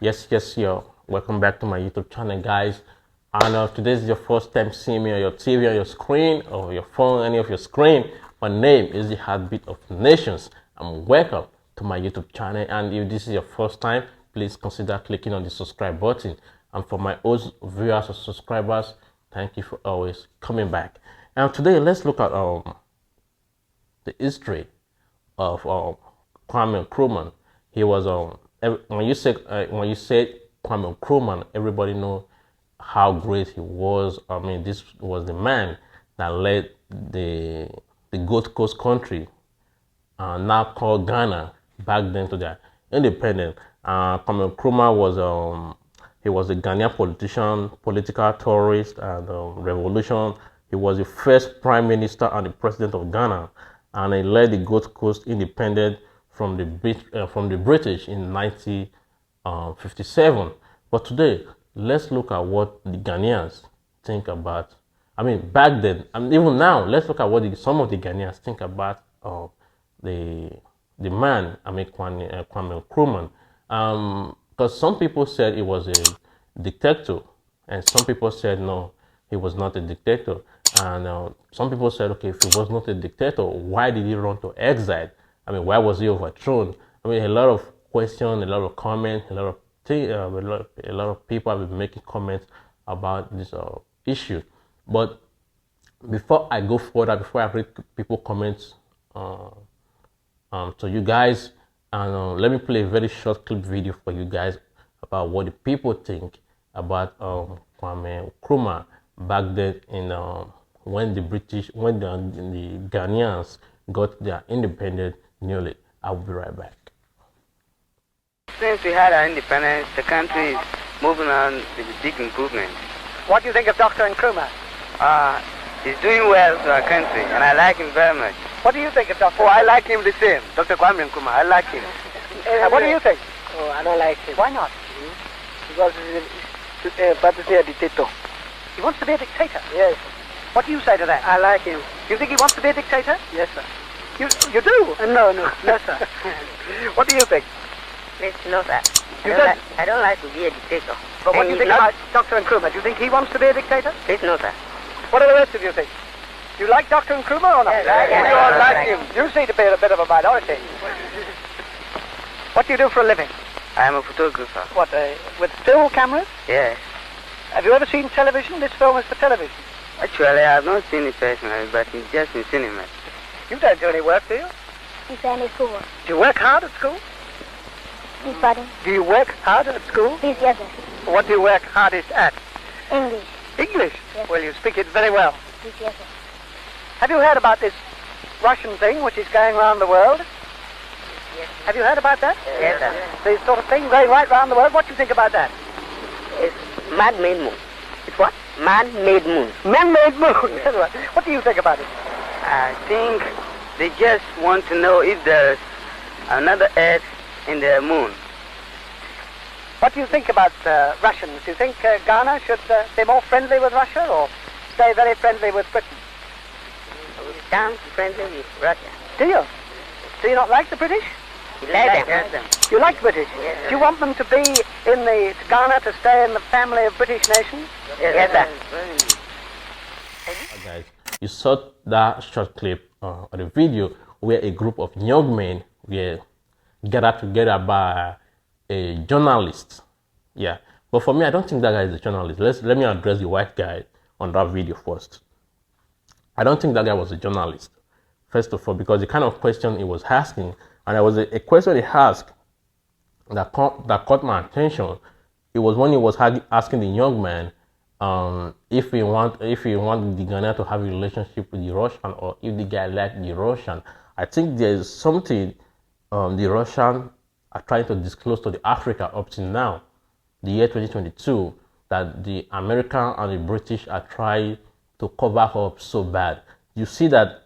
Yes, yo. Welcome back to my YouTube channel, guys. And today is your first time seeing me on your TV, on your screen, or your phone, any of your screen. My name is the Heartbeat of Nations. And welcome to my YouTube channel. And if this is your first time, please consider clicking on the subscribe button. And for my old viewers or subscribers, thank you for always coming back. And today, let's look at the history of Kwame Nkrumah. He was when you say Kwame Nkrumah, everybody know how great he was. I mean, this was the man that led the Gold Coast country, now called Ghana, back then to their independence. Kwame Nkrumah was he was a Ghanaian politician, political theorist, and revolution. He was the first prime minister and the president of Ghana, and he led the Gold Coast independent from the British in 1957. But today, let's look at what the Ghanaians think about. I mean, back then, and even now, let's look at what some of the Ghanaians think about the man, I mean, Kwame Nkrumah. Because some people said he was a dictator, and some people said no, he was not a dictator. And some people said, okay, if he was not a dictator, why did he run to exile? I mean, why was he overthrown? I mean, a lot of questions, a lot of comments, a lot of people have been making comments about this issue. But before I go further, before I read people comments to you guys, and let me play a very short clip video for you guys about what the people think about Kwame Nkrumah back then in when the Ghanaians got their independence newly. I'll be right back. Since we had our independence, the country is moving on with big improvements. What do you think of Dr. Nkrumah? He's doing well to our country, and I like him very much. What do you think of Dr. Oh, I like him the same. Dr. Kwame Nkrumah, I like him. What do you think? Oh, I don't like him. Why not? Because he's a dictator. He wants to be a dictator? Yes. What do you say to that? I like him. You think he wants to be a dictator? Yes, sir. You do? No, sir. What do you think? No, sir. I don't like to be a dictator. But what do you think about Dr. Nkrumah? Do you think he wants to be a dictator? No, sir. What do the rest of you think? Do you like Dr. Nkrumah or not? Yes, we all like him. You seem to be a bit of a minority. What do you do for a living? I am a photographer. What, with still cameras? Yes. Have you ever seen television? This film is for television. Actually, I have not seen it personally, but it's just in cinema. You don't do any work, do you? In primary school. Do you work hard at school? Pardon? Do you work hard at school? Please, yes, sir. What do you work hardest at? English. English? Yes. Well, you speak it very well. Please, yes, sir. Have you heard about this Russian thing which is going around the world? Yes. Have you heard about that? Yes, sir. This sort of thing going right around the world. What do you think about that? It's man-made moon. It's what? Man-made moon. Man-made moon. What do you think about it? I think they just want to know if there's another Earth in the moon. What do you think about Russians? Do you think Ghana should be more friendly with Russia or stay very friendly with Britain? We stand friendly with Russia. Do you? Do you not like the British? We like them. You like British? Yes. Do you want them to be in the Ghana, to stay in the family of British nations? Yes, sir. Guys, you saw that short clip of the video where a group of young men were gathered together by a journalist. Yeah, but for me, I don't think that guy is a journalist. Let me address the white guy on that video first. I don't think that guy was a journalist, first of all, because the kind of question he was asking, and there was a question he asked that caught my attention. It was when he was asking the young man if he want the Ghanaian to have a relationship with the Russian, or if the guy liked the Russian. I think there is something the Russian are trying to disclose to the Africa up to now, the year 2022, that the American and the British are trying to cover up so bad. You see that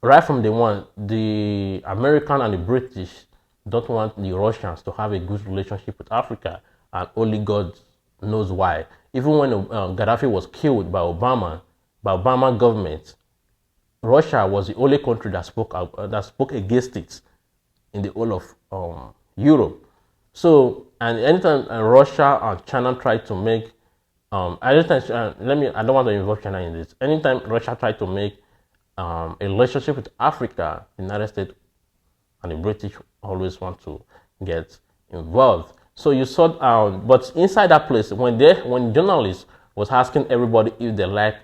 right from day one, the American and the British don't want the Russians to have a good relationship with Africa, and only God knows why. Even when Gaddafi was killed by Obama government, Russia was the only country that spoke against it in the whole of Europe. So and anytime Russia and China try to make anytime I don't want to involve China in this. Anytime Russia tried to make a relationship with Africa, the United States and the British always want to get involved. So you saw, but inside that place, when journalists was asking everybody if they like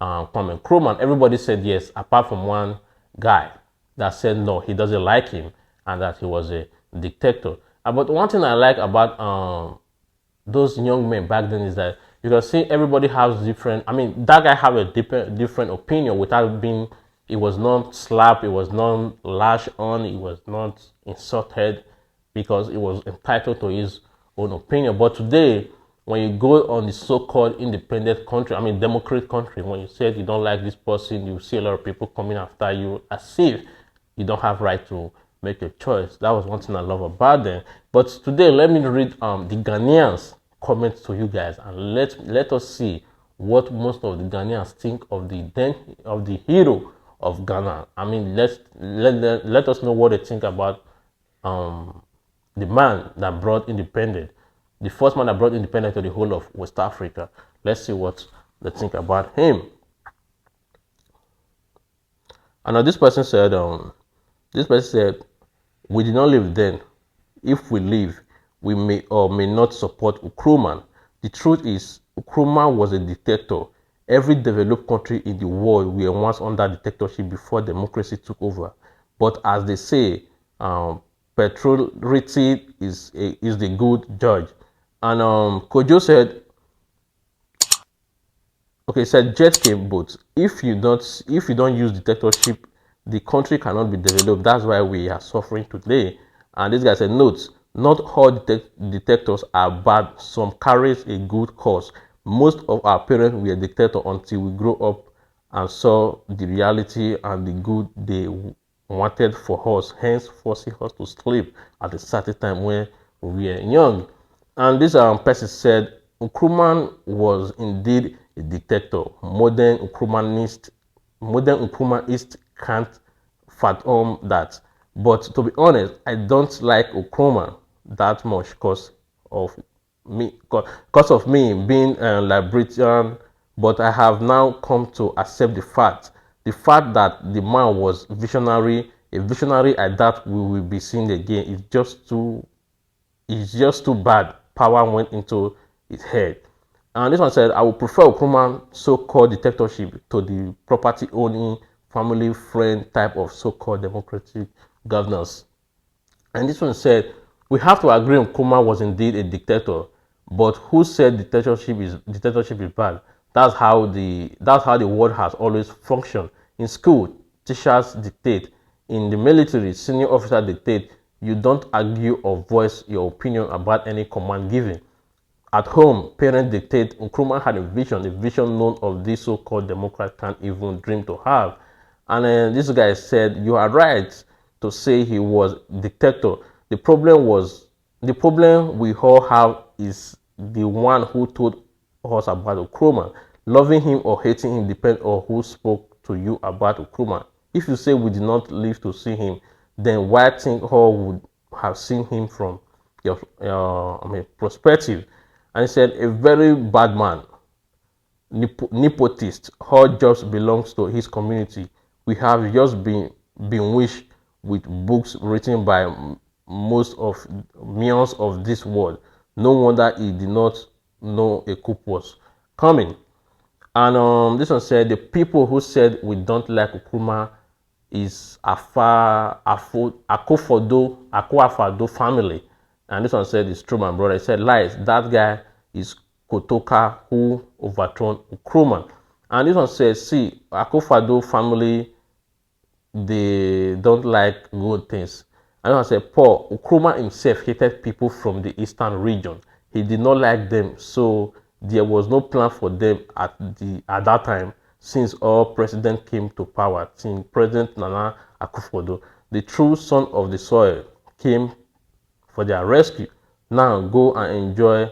Kwame Nkrumah, everybody said yes, apart from one guy that said no, he doesn't like him and that he was a dictator. But one thing I like about those young men back then is that you can see everybody has different. I mean, that guy have a different opinion without being. It was not slapped. It was not lashed on. It was not insulted because it was entitled to his own opinion. But today, when you go on the so-called independent country, I mean democratic country, when you say you don't like this person, you see a lot of people coming after you as if you don't have right to make a choice. That was one thing I love about them. But today, let me read the Ghanaians comments to you guys, and let us see what most of the Ghanaians think of the hero of Ghana. I mean, let us know what they think about the man that brought independence, the first man that brought independence to the whole of West Africa. Let's see what they think about him. And now this person said, we did not live then. If we live, we may or may not support Nkrumah. The truth is, Nkrumah was a dictator. Every developed country in the world were once under dictatorship before democracy took over. But as they say, peculiarity is the good judge. And Kojo said, okay, said jet came boat. If you don't use dictatorship, the country cannot be developed. That's why we are suffering today. And this guy said, note, not all dictators are bad. Some carries a good cause. Most of our parents were dictators until we grew up and saw the reality and the good they wanted for us, hence forcing us to sleep at a certain time when we were young. And this person said, Nkrumah was indeed a dictator. Modern Nkrumahist can't fathom that. But to be honest, I don't like Nkrumah that much because of me being a libertarian. But I have now come to accept the fact that the man was visionary. A visionary I doubt we will be seeing again. It's just too bad. Power went into his head. And this one said, I would prefer Nkrumah's so-called dictatorship to the property-owning, family-friend type of so-called democratic governance. And this one said, we have to agree Nkrumah was indeed a dictator, but who said dictatorship is bad? That's how the world has always functioned. In school, teachers dictate. In the military, senior officers dictate. You don't argue or voice your opinion about any command given. At home, parents dictate. Nkrumah had a vision none of these so-called Democrats can't even dream to have. And this guy said, you are right to say he was dictator. The problem we all have is the one who told us about Nkrumah. Loving him or hating him depends on who spoke to you about Nkrumah. If you say we did not live to see him, then why think all would have seen him from your perspective? And he said, a very bad man, nepotist, all jobs belongs to his community. We have just been wished with books written by most of millions of this world. No wonder he did not know a coup was coming. And this one said, the people who said we don't like Nkrumah is Akufo-Addo family. And this one said, it's true, my brother. He said, lies. That guy is Kotoka who overthrown Nkrumah. And this one says, see, Akufo-Addo family, they don't like good things. And I said, Paul, Nkrumah himself hated people from the eastern region. He did not like them, so there was no plan for them at that time, since all president came to power, since President Nana Akufo-Addo, the true son of the soil, came for their rescue. Now go and enjoy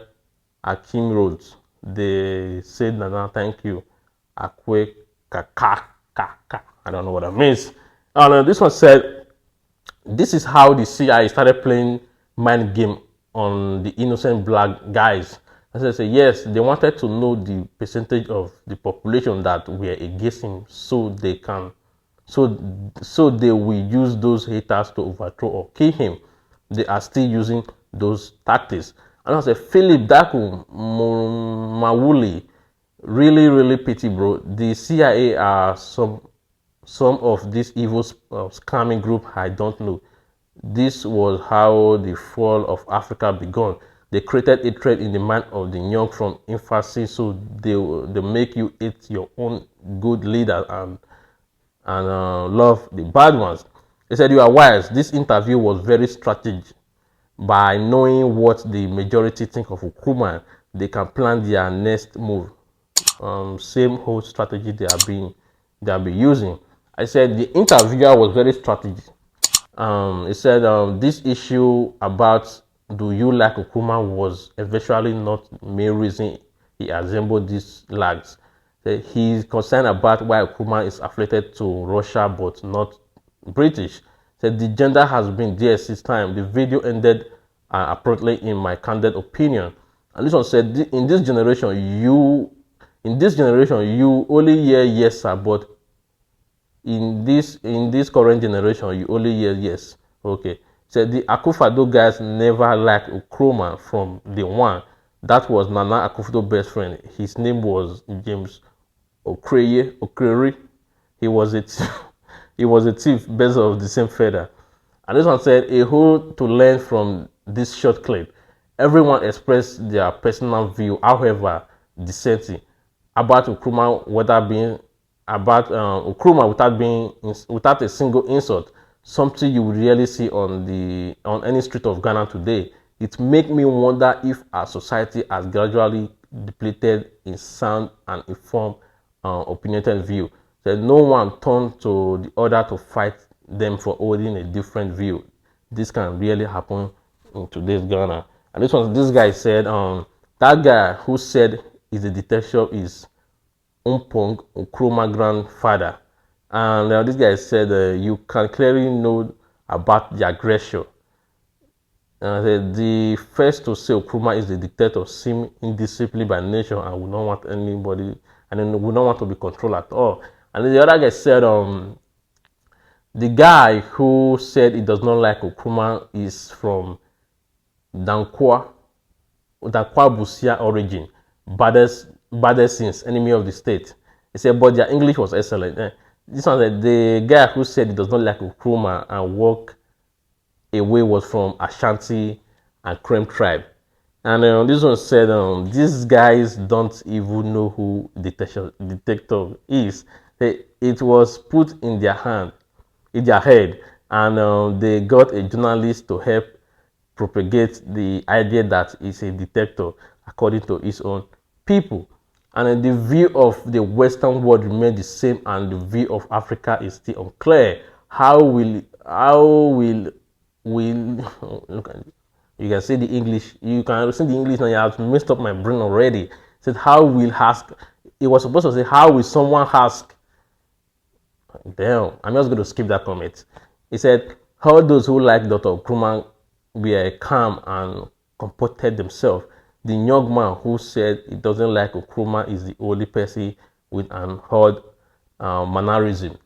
Akim Roads. They said, Nana, thank you. Akwe kaka. I don't know what that means. And this one said, this is how the CIA started playing mind game on the innocent black guys. As I say, yes, they wanted to know the percentage of the population that were against him, so they can, so they will use those haters to overthrow or kill him. They are still using those tactics. And I say, Philip Daku Mawuli, really pity, bro. The CIA are some of this evil scamming group. I don't know. This was how the fall of Africa began. They created a threat in the mind of the young from infancy, so they make you hate your own good leader and love the bad ones. They said, you are wise. This interview was very strategic. By knowing what the majority think of Nkrumah, they can plan their next move. Same whole strategy they have been using. I said the interviewer was very strategic. He said this issue about do you like Nkrumah was eventually not the main reason he assembled these lags. He's concerned about why Nkrumah is affiliated to Russia but not British. Said the gender has been there since time. The video ended appropriately in my candid opinion. And this one said, in this generation you only hear yes sir, but in this current generation you only hear yes. Okay. Said the Akufo-Addo guys never liked Nkrumah from the one. That was Nana Akufo-Addo's best friend. His name was James Okreye. He was a thief, birds of the same feather. And this one said, a whole to learn from this short clip. Everyone expressed their personal view, however dissenting, about Nkrumah without a single insult. Something you would rarely see on any street of Ghana today. It makes me wonder if our society has gradually depleted in sound and informed opinionated view. That no one turned to the other to fight them for holding a different view. This can really happen in today's Ghana. And this guy said, that guy who said is the dictator is Umpong Nkrumah grandfather. And this guy said, you can clearly know about the aggression. The first to say Nkrumah is the dictator seem indisciplined by nature and would not want anybody, and then would not want to be controlled at all. And then the other guy said, the guy who said he does not like Nkrumah is from Dankwa Busia origin, baddest since enemy of the state. He said, but their English was excellent. This one said, the guy who said he does not like Nkrumah and walk away was from Ashanti and Krem tribe. And this one said, these guys don't even know who dictator is. It was put in their head, and they got a journalist to help propagate the idea that he's a dictator according to his own people. And the view of the Western world remains the same, and the view of Africa is still unclear. How will look at it. You can see the English. You can see the English now. You have messed up my brain already. It said, how will ask? It was supposed to say, how will someone ask? Damn, I'm just going to skip that comment. He said, how those who like Dr. Nkrumah were calm and comported themselves. The young man who said he doesn't like Nkrumah is the only person with an odd mannerism.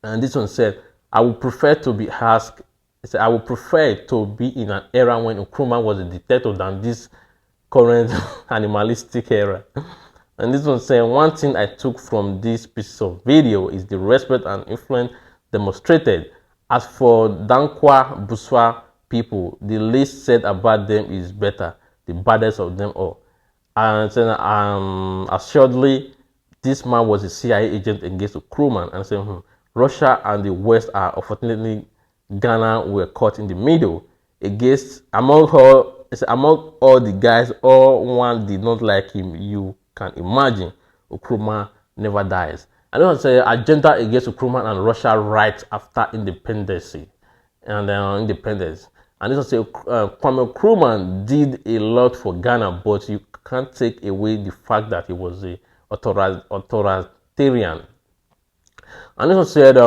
And this one said, I would prefer to be asked. He said, I would prefer to be in an era when Nkrumah was a dictator than this current animalistic era. And this one said, one thing I took from this piece of video is the respect and influence demonstrated. As for Dankwa Buswa people, the least said about them is better, the baddest of them all. And then assuredly, this man was a CIA agent against Nkrumah. And said, Russia and the West are unfortunately Ghana were caught in the middle. Among all the guys, all one did not like him. You can imagine Nkrumah never dies. I don't say agenda against Nkrumah and Russia right after independence. And independence. And this will say Kwame Nkrumah did a lot for Ghana, but you can't take away the fact that he was a authoritarian. And this one said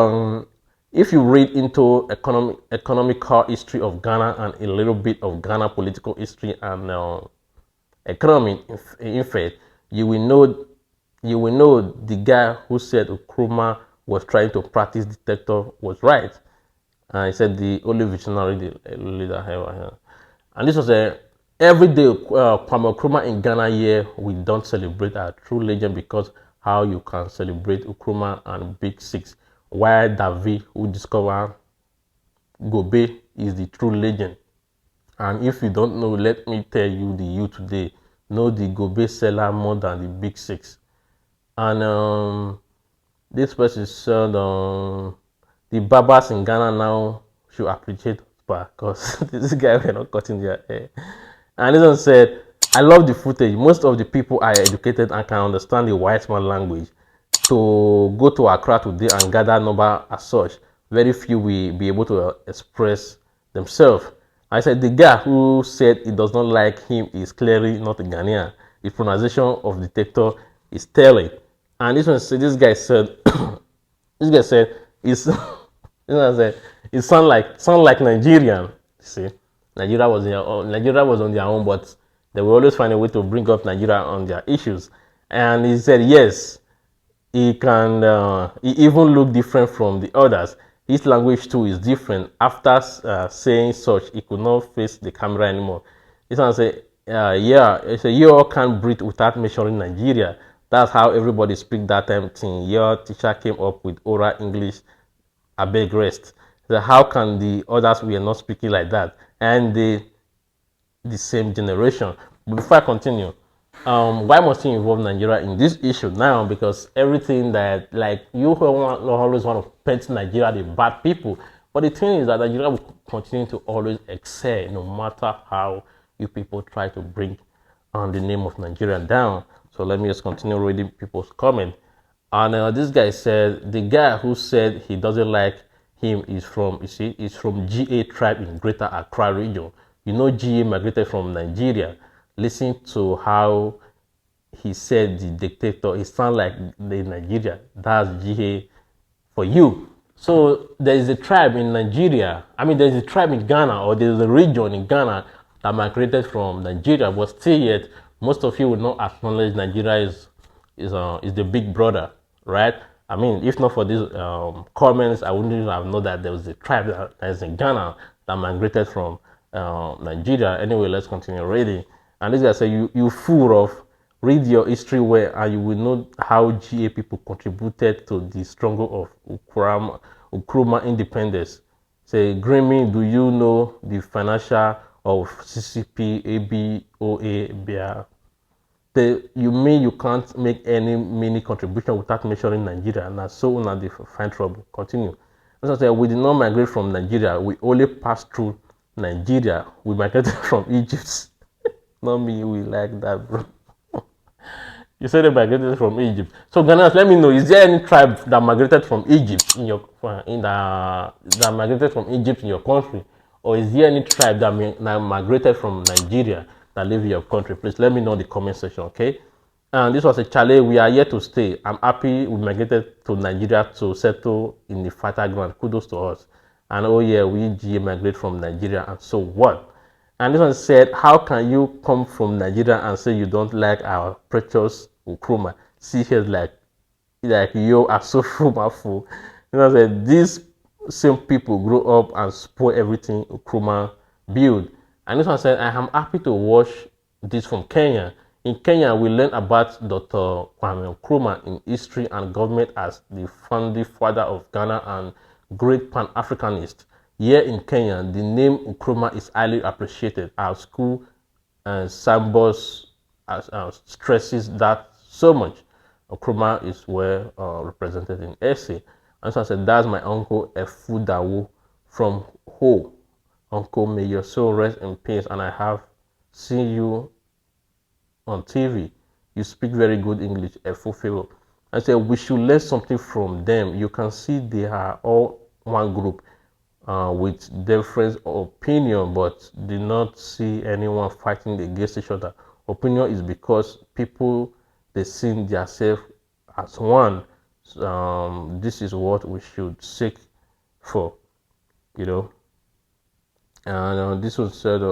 if you read into economical history of Ghana and a little bit of Ghana political history and economy, in fact, you will know the guy who said Nkrumah was trying to practice dictator was right. He said the only visionary leader ever. And this was every day Kwame Nkrumah in Ghana here, we don't celebrate our true legend because how you can celebrate Nkrumah and Big Six, while David who discovered Gobe is the true legend. And if you don't know, let me tell you, the youth today know the Gobe seller more than the Big Six. And this person said the barbers in Ghana now should appreciate because this guy were not cutting their hair. And this one said, I love the footage. Most of the people are educated and can understand the white man language. To go to Accra today and gather number as such, very few will be able to express themselves. I said the guy who said he does not like him is clearly not a Ghanaian. The pronunciation of dictator is telling. And this guy said, this guy said, this one said, it sound like Nigerian. See, Nigeria was on their own, but they will always find a way to bring up Nigeria on their issues. And he said yes, he can. He even look different from the others. His language too is different. After saying such, he could not face the camera anymore. This one said, yeah, he said you all can't breathe without mentioning Nigeria. That's how everybody speak that time thing. Your teacher came up with oral English. I beg rest. So how can the others we are not speaking like that? And the same generation. But before I continue, why must you involve Nigeria in this issue now? Because everything that, like, you always want to paint Nigeria the bad people, but the thing is that Nigeria will continue to always excel no matter how you people try to bring the name of Nigeria down. So let me just continue reading people's comment. And this guy said the guy who said he doesn't like him is from GA tribe in Greater Accra region. You know, GA migrated from Nigeria. Listen to how he said the dictator. It sounds like the Nigeria. That's GA for you. So there is a tribe in Nigeria. I mean, there is a tribe in Ghana, or there is a region in Ghana that migrated from Nigeria, but still yet most of you will not acknowledge Nigeria is the big brother, right? I mean, if not for these comments, I wouldn't even have known that there was a tribe that is in Ghana that migrated from Nigeria. Anyway, let's continue reading. And this guy said, you fool of, read your history well, and you will know how GA people contributed to the struggle of Nkrumah independence. Say, Grammy, do you know the financial of CCP, ABOA, BIA? You mean you can't make any mini contribution without mentioning Nigeria? And that's so not the find trouble. Continue. As I said, we did not migrate from Nigeria. We only passed through Nigeria. We migrated from Egypt. Not me. We like that, bro. You said they migrated from Egypt. So Ghanaians, let me know: is there any tribe that migrated from Egypt that migrated from Egypt in your country, or is there any tribe that migrated from Nigeria that live in your country? Please let me know in the comment section, okay? And this was a challenge. We are here to stay. I'm happy we migrated to Nigeria to settle in the fertile ground. Kudos to us. And oh yeah, we migrate from Nigeria, and so what? And this one said, how can you come from Nigeria and say you don't like our precious Nkrumah? See here, like you are so fruitful. You know, said these same people grow up and spoil everything Nkrumah build. And this one said, I am happy to watch this from Kenya. In Kenya, we learn about Dr. Kwame Nkrumah in history and government as the founding father of Ghana and great Pan-Africanist. Here in Kenya, the name Nkrumah is highly appreciated. Our school and signboards stresses that so much. Nkrumah is well represented in essay. And so I said, that's my uncle Efudawo from Ho. Uncle, may your soul rest in peace, and I have seen you on TV. You speak very good English, Efufewo. I said, we should learn something from them. You can see they are all one group. With different opinion, but do not see anyone fighting against each other. Opinion is because people, they see themselves as one. This is what we should seek for, you know. And this was said,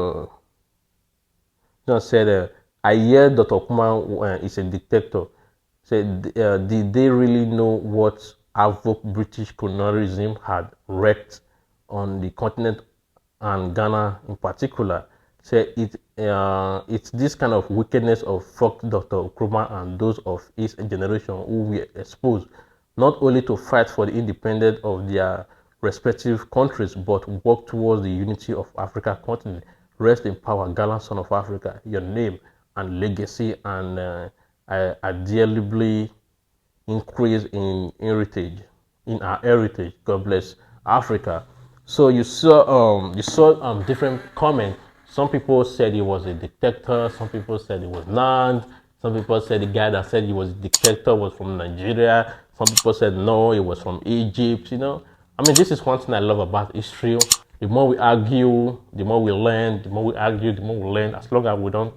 I hear Dr. Nkrumah is a dictator. Said, did they really know what havoc British colonialism had wreaked on the continent and Ghana in particular? Say it's this kind of wickedness of fucked Dr. Nkrumah and those of his generation who were exposed not only to fight for the independence of their respective countries, but work towards the unity of Africa continent. Rest in power, gallant son of Africa. Your name and legacy and dearly increase in heritage, in our heritage. God bless Africa. So you saw different comments. Some people said he was a dictator. Some people said he was not. Some people said the guy that said he was a dictator was from Nigeria. Some people said no, he was from Egypt. You know, I mean, this is one thing I love about history. The more we argue, the more we learn. The more we argue, the more we learn. As long as we don't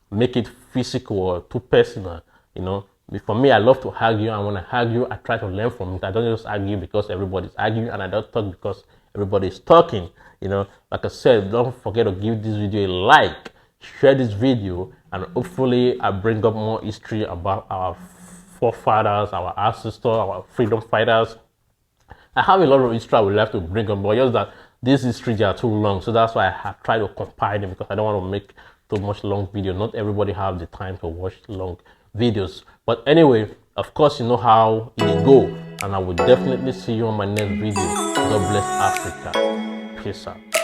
make it physical or too personal, you know. For me, I love to argue, and when I argue, I try to learn from it. I don't just argue because everybody's arguing, and I don't talk because everybody's talking, you know. Like I said, don't forget to give this video a like, share this video, and hopefully I bring up more history about our forefathers, our ancestors, our freedom fighters. I have a lot of history I would love to bring up, but just that these histories are too long, so that's why I have tried to compile them, because I don't want to make too much long video. Not everybody have the time to watch long videos. But anyway, of course, you know how it go, and I will definitely see you on my next video. God bless Africa. Peace out.